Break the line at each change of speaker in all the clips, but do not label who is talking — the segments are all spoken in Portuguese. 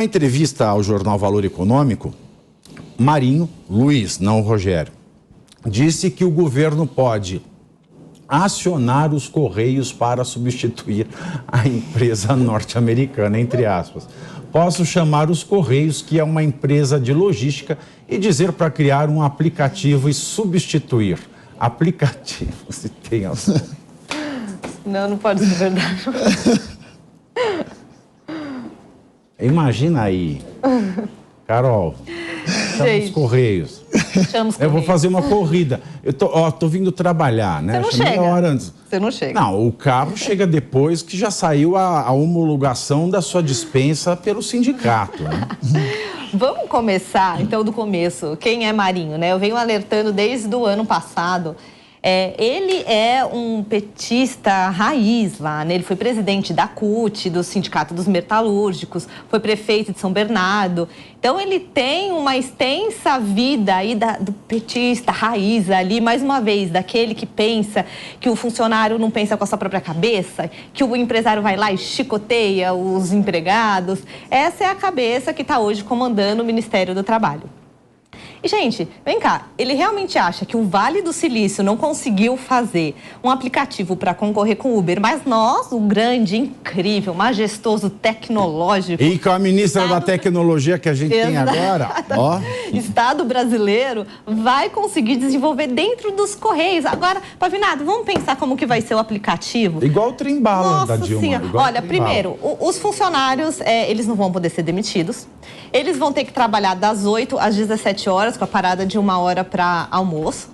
Em entrevista ao jornal Valor Econômico, Marinho, Luiz, não Rogério, disse que o governo pode acionar os Correios para substituir a empresa norte-americana, entre aspas. Posso chamar os Correios, que é uma empresa de logística, e dizer para criar um aplicativo e substituir. Aplicativo, se tem assim.
Não pode ser verdade.
Imagina aí, Carol, chama os Correios.
Chama os Correios.
Eu vou fazer uma corrida. Eu tô vindo trabalhar, né?
Você não chega.
Meia hora antes.
Você não chega.
Não, o carro chega depois que já saiu a homologação da sua dispensa pelo sindicato, né?
Vamos começar, então, do começo. Quem é Marinho, né? Eu venho alertando desde o ano passado. Ele é um petista raiz lá, né? Ele foi presidente da CUT, do Sindicato dos Metalúrgicos, foi prefeito de São Bernardo. Então, ele tem uma extensa vida aí do petista raiz ali, mais uma vez, daquele que pensa que o funcionário não pensa com a sua própria cabeça, que o empresário vai lá e chicoteia os empregados. Essa é a cabeça que está hoje comandando o Ministério do Trabalho. E, gente, vem cá, ele realmente acha que o Vale do Silício não conseguiu fazer um aplicativo para concorrer com o Uber, mas nós, o grande, incrível, majestoso, tecnológico...
E com a ministra da Tecnologia que a gente tem agora, ó...
Estado brasileiro vai conseguir desenvolver dentro dos Correios. Agora, Pavinato, vamos pensar como que vai ser o aplicativo?
Igual o trem-bala da Dilma.
Olha, primeiro, os funcionários, eles não vão poder ser demitidos. Eles vão ter que trabalhar das 8 às 17 horas, com a parada de 1 hora para almoço.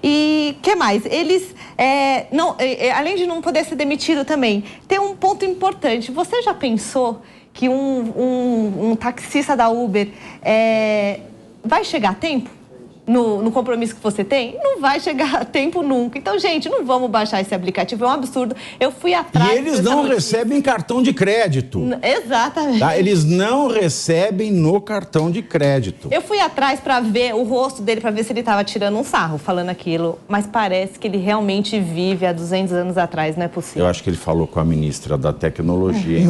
E o que mais? Eles, além de não poder ser demitido também, tem um ponto importante. Você já pensou que um taxista da Uber vai chegar a tempo? No compromisso que você tem? Não vai chegar a tempo nunca. Então, gente, não vamos baixar esse aplicativo, é um absurdo. Eu fui atrás...
E eles não recebem cartão de crédito.
Exatamente.
Tá? Eles não recebem no cartão de crédito.
Eu fui atrás para ver o rosto dele, para ver se ele estava tirando um sarro, falando aquilo. Mas parece que ele realmente vive há 200 anos atrás, não é possível.
Eu acho que ele falou com a ministra da Tecnologia.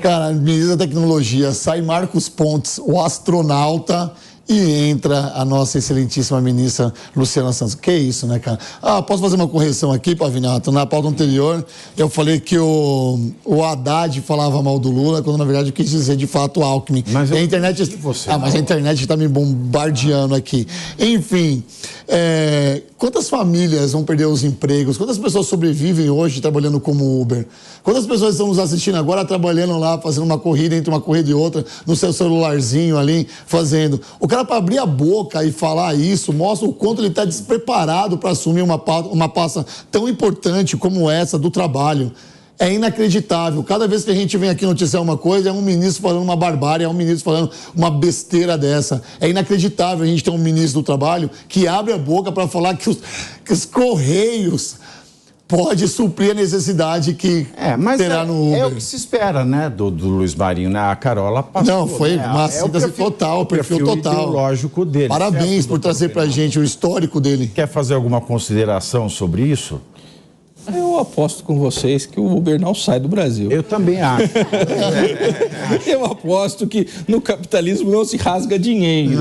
Cara, a ministra da Tecnologia, sai Marcos Pontes, o astronauta... E entra a nossa excelentíssima ministra Luciana Santos. Que isso, né, cara? Posso fazer uma correção aqui, Pavinato? Na pauta anterior, eu falei que o Haddad falava mal do Lula, quando na verdade eu quis dizer de fato o Alckmin.
Mas
a internet... mas a internet está me bombardeando aqui. Enfim, quantas famílias vão perder os empregos? Quantas pessoas sobrevivem hoje trabalhando como Uber? Quantas pessoas estão nos assistindo agora trabalhando lá, fazendo uma corrida entre uma corrida e outra, no seu celularzinho ali, fazendo? O cara, para abrir a boca e falar isso, mostra o quanto ele está despreparado para assumir uma pasta tão importante como essa do trabalho. É inacreditável. Cada vez que a gente vem aqui noticiar uma coisa, é um ministro falando uma barbárie, é um ministro falando uma besteira dessa. É inacreditável a gente ter um ministro do trabalho que abre a boca para falar que os Correios pode suprir a necessidade que terá no Uber.
É o que se espera, né, do Luiz Marinho, né? A Carola passou.
Não, foi uma síntese total, perfil total.
Ideológico dele.
Parabéns por trazer pra gente o histórico dele.
Quer fazer alguma consideração sobre isso?
Eu aposto com vocês que o Uber não sai do Brasil.
Eu também acho.
Eu aposto que no capitalismo não se rasga dinheiro.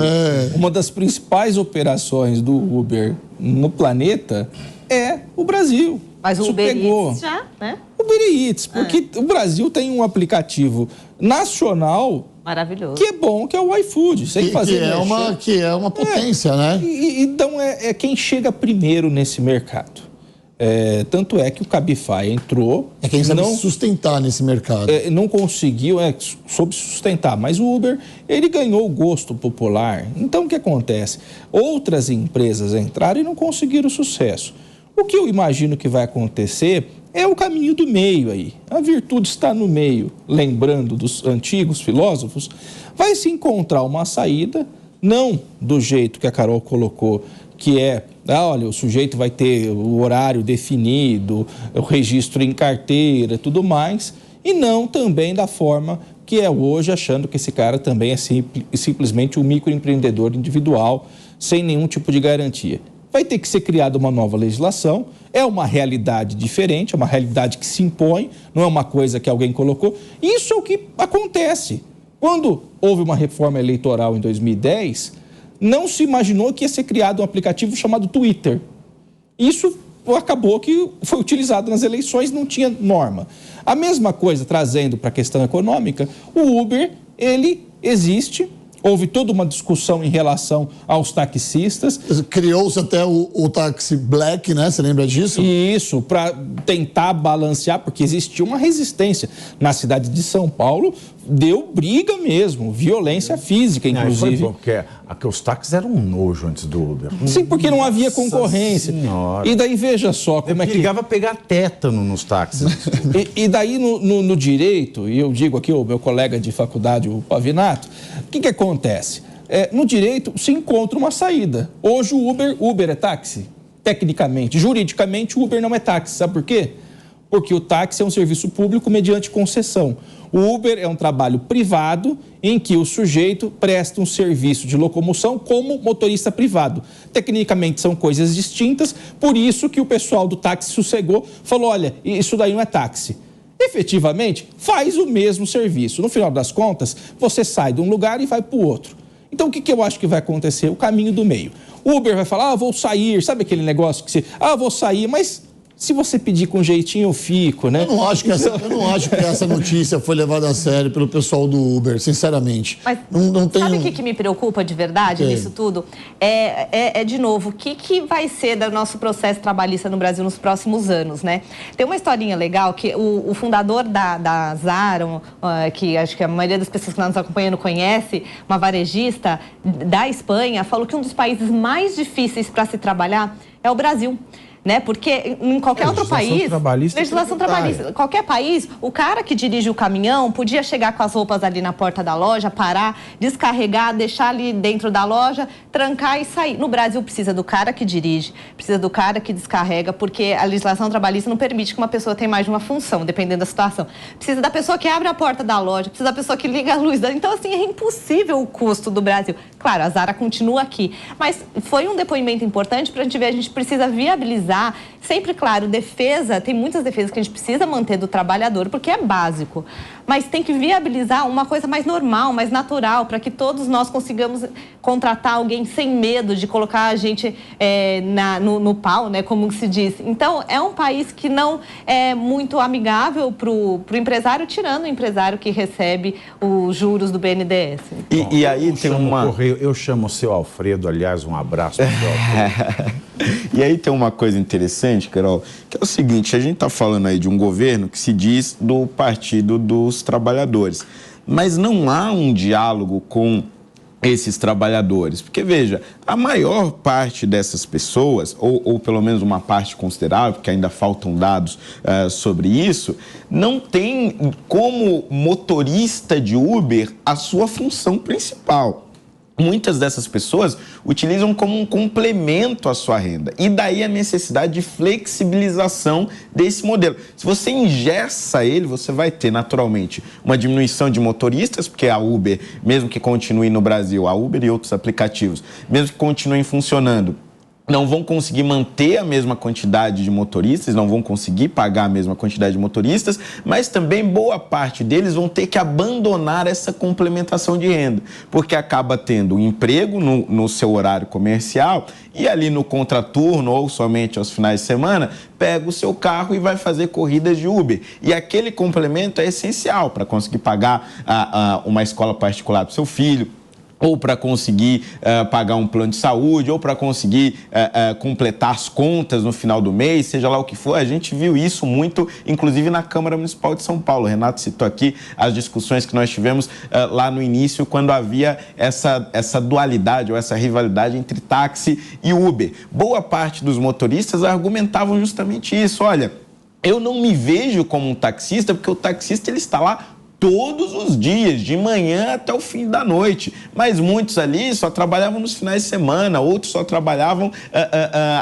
Uma das principais operações do Uber no planeta é o Brasil.
Mas o Uber Eats já, né?
Uber Eats, porque o Brasil tem um aplicativo nacional
maravilhoso,
que é bom, que é o iFood.
Que é uma potência, né?
Então é quem chega primeiro nesse mercado. Tanto é que o Cabify entrou...
É quem sabe sustentar nesse mercado.
Não conseguiu, soube sustentar, mas o Uber, ele ganhou o gosto popular. Então, o que acontece? Outras empresas entraram e não conseguiram sucesso. O que eu imagino que vai acontecer é o caminho do meio aí. A virtude está no meio. Lembrando dos antigos filósofos, vai se encontrar uma saída, não do jeito que a Carol colocou, que olha, o sujeito vai ter o horário definido, o registro em carteira, tudo mais, e não também da forma que é hoje, achando que esse cara também é simplesmente um microempreendedor individual, sem nenhum tipo de garantia. Vai ter que ser criada uma nova legislação, é uma realidade diferente, é uma realidade que se impõe, não é uma coisa que alguém colocou. Isso é o que acontece. Quando houve uma reforma eleitoral em 2010, não se imaginou que ia ser criado um aplicativo chamado Twitter. Isso acabou que foi utilizado nas eleições, não tinha norma. A mesma coisa, trazendo para a questão econômica, o Uber, ele existe. Houve toda uma discussão em relação aos taxistas.
Criou-se até o táxi black, né? Você lembra disso?
Isso, para tentar balancear, porque existia uma resistência. Na cidade de São Paulo, deu briga mesmo, violência física, inclusive.
Foi bom, porque os táxis eram um nojo antes do Uber.
Sim, porque não havia concorrência.
Senhora.
E daí, veja só como é que...
Ligava a pegar tétano nos táxis.
E daí, no direito, e eu digo aqui, o meu colega de faculdade, o Pavinato, o que acontece? No direito se encontra uma saída. Hoje o Uber é táxi, tecnicamente. Juridicamente, o Uber não é táxi. Sabe por quê? Porque o táxi é um serviço público mediante concessão. O Uber é um trabalho privado em que o sujeito presta um serviço de locomoção como motorista privado. Tecnicamente são coisas distintas, por isso que o pessoal do táxi sossegou, falou, olha, isso daí não é táxi. Efetivamente, faz o mesmo serviço. No final das contas, você sai de um lugar e vai para o outro. Então, o que eu acho que vai acontecer? O caminho do meio. O Uber vai falar, vou sair, sabe aquele negócio que você... vou sair, mas... Se você pedir com jeitinho, eu fico, né?
Eu não acho que essa notícia foi levada a sério pelo pessoal do Uber, sinceramente.
Mas
não tem
sabe o que me preocupa de verdade nisso tudo? De novo, o que vai ser do nosso processo trabalhista no Brasil nos próximos anos, né? Tem uma historinha legal que o fundador da Zara, que acho que a maioria das pessoas que nós acompanhando conhece, uma varejista da Espanha, falou que um dos países mais difíceis para se trabalhar é o Brasil. Né? Porque em qualquer outro país, legislação trabalhista, qualquer país, o cara que dirige o caminhão podia chegar com as roupas ali na porta da loja, parar, descarregar, deixar ali dentro da loja, trancar e sair. No Brasil precisa do cara que dirige, precisa do cara que descarrega, porque a legislação trabalhista não permite que uma pessoa tenha mais de uma função, dependendo da situação. Precisa da pessoa que abre a porta da loja, precisa da pessoa que liga a luz. Então, assim, é impossível o custo do Brasil. Claro, a Zara continua aqui, mas foi um depoimento importante para a gente ver, a gente precisa viabilizar. Sempre, claro, defesa, tem muitas defesas que a gente precisa manter do trabalhador, porque é básico. Mas tem que viabilizar uma coisa mais normal, mais natural, para que todos nós consigamos contratar alguém sem medo de colocar a gente no pau, né, como se diz. Então, é um país que não é muito amigável para o empresário, tirando o empresário que recebe os juros do BNDES.
E aí tem uma...
Eu chamo o seu Alfredo, aliás, um abraço para o seu Alfredo.
E aí tem uma coisa interessante, Carol, que é o seguinte, a gente está falando aí de um governo que se diz do Partido dos Trabalhadores, mas não há um diálogo com esses trabalhadores, porque veja, a maior parte dessas pessoas, ou pelo menos uma parte considerável, porque ainda faltam dados sobre isso, não tem como motorista de Uber a sua função principal. Muitas dessas pessoas utilizam como um complemento à sua renda. E daí a necessidade de flexibilização desse modelo. Se você engessa ele, você vai ter naturalmente uma diminuição de motoristas, porque a Uber, mesmo que continue no Brasil, a Uber e outros aplicativos, mesmo que continuem funcionando, não vão conseguir manter a mesma quantidade de motoristas, não vão conseguir pagar a mesma quantidade de motoristas, mas também boa parte deles vão ter que abandonar essa complementação de renda, porque acaba tendo um emprego no seu horário comercial e ali no contraturno ou somente aos finais de semana, pega o seu carro e vai fazer corridas de Uber. E aquele complemento é essencial para conseguir pagar uma escola particular para o seu filho, ou para conseguir pagar um plano de saúde, ou para conseguir completar as contas no final do mês, seja lá o que for. A gente viu isso muito, inclusive na Câmara Municipal de São Paulo. O Renato citou aqui as discussões que nós tivemos lá no início, quando havia essa dualidade ou essa rivalidade entre táxi e Uber. Boa parte dos motoristas argumentavam justamente isso. Olha, eu não me vejo como um taxista, porque o taxista ele está lá todos os dias, de manhã até o fim da noite. Mas muitos ali só trabalhavam nos finais de semana, outros só trabalhavam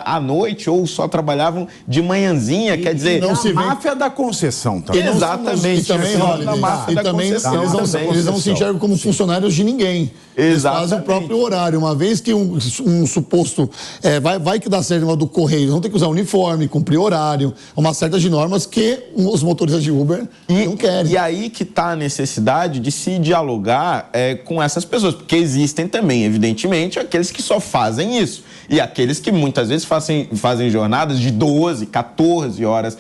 à noite, ou só trabalhavam de manhãzinha, quer dizer...
Não se máfia da concessão também.
Exatamente.
E também, eles não se enxergam como funcionários de ninguém. Eles fazem o próprio horário. Uma vez que um suposto... vai que dá certo do Correio, vão ter que usar uniforme, cumprir horário, uma série de normas que os motoristas de Uber não querem.
E aí que está está a necessidade de se dialogar com essas pessoas, porque existem também, evidentemente, aqueles que só fazem isso e aqueles que muitas vezes fazem jornadas de 12, 14 horas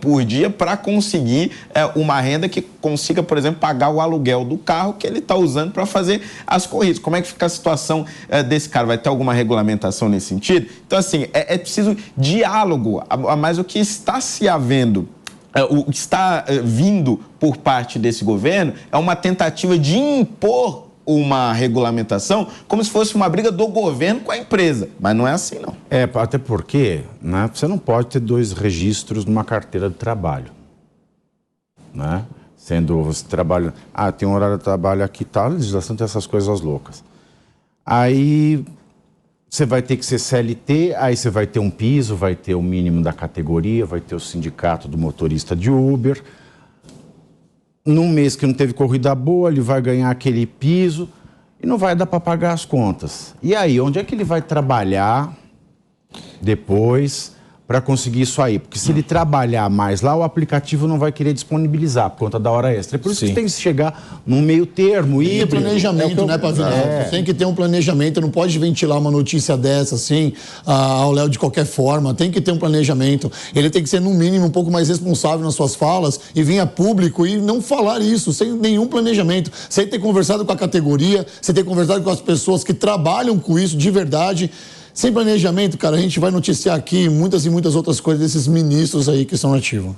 por dia para conseguir uma renda que consiga, por exemplo, pagar o aluguel do carro que ele está usando para fazer as corridas. Como é que fica a situação desse cara? Vai ter alguma regulamentação nesse sentido? Então, assim, é preciso diálogo, mas o que está se havendo, o que está vindo por parte desse governo é uma tentativa de impor uma regulamentação como se fosse uma briga do governo com a empresa. Mas não é assim, não.
Até porque, né, você não pode ter 2 registros numa carteira de trabalho. Né? Sendo você trabalha... tem um horário de trabalho aqui e tal, a legislação tem essas coisas loucas. Aí você vai ter que ser CLT, aí você vai ter um piso, vai ter o mínimo da categoria, vai ter o sindicato do motorista de Uber. Num mês que não teve corrida boa, ele vai ganhar aquele piso e não vai dar para pagar as contas. E aí, onde é que ele vai trabalhar depois para conseguir isso aí? Porque se ele trabalhar mais lá, o aplicativo não vai querer disponibilizar por conta da hora extra. É por isso que tem que chegar num meio termo.
E planejamento, né, Pavinelli? Você tem que ter um planejamento, não pode ventilar uma notícia dessa, assim, ao léu de qualquer forma. Tem que ter um planejamento. Ele tem que ser, no mínimo, um pouco mais responsável nas suas falas e vir a público e não falar isso, sem nenhum planejamento. Sem ter conversado com a categoria, sem ter conversado com as pessoas que trabalham com isso de verdade. Sem planejamento, cara, a gente vai noticiar aqui muitas e muitas outras coisas desses ministros aí que estão ativos.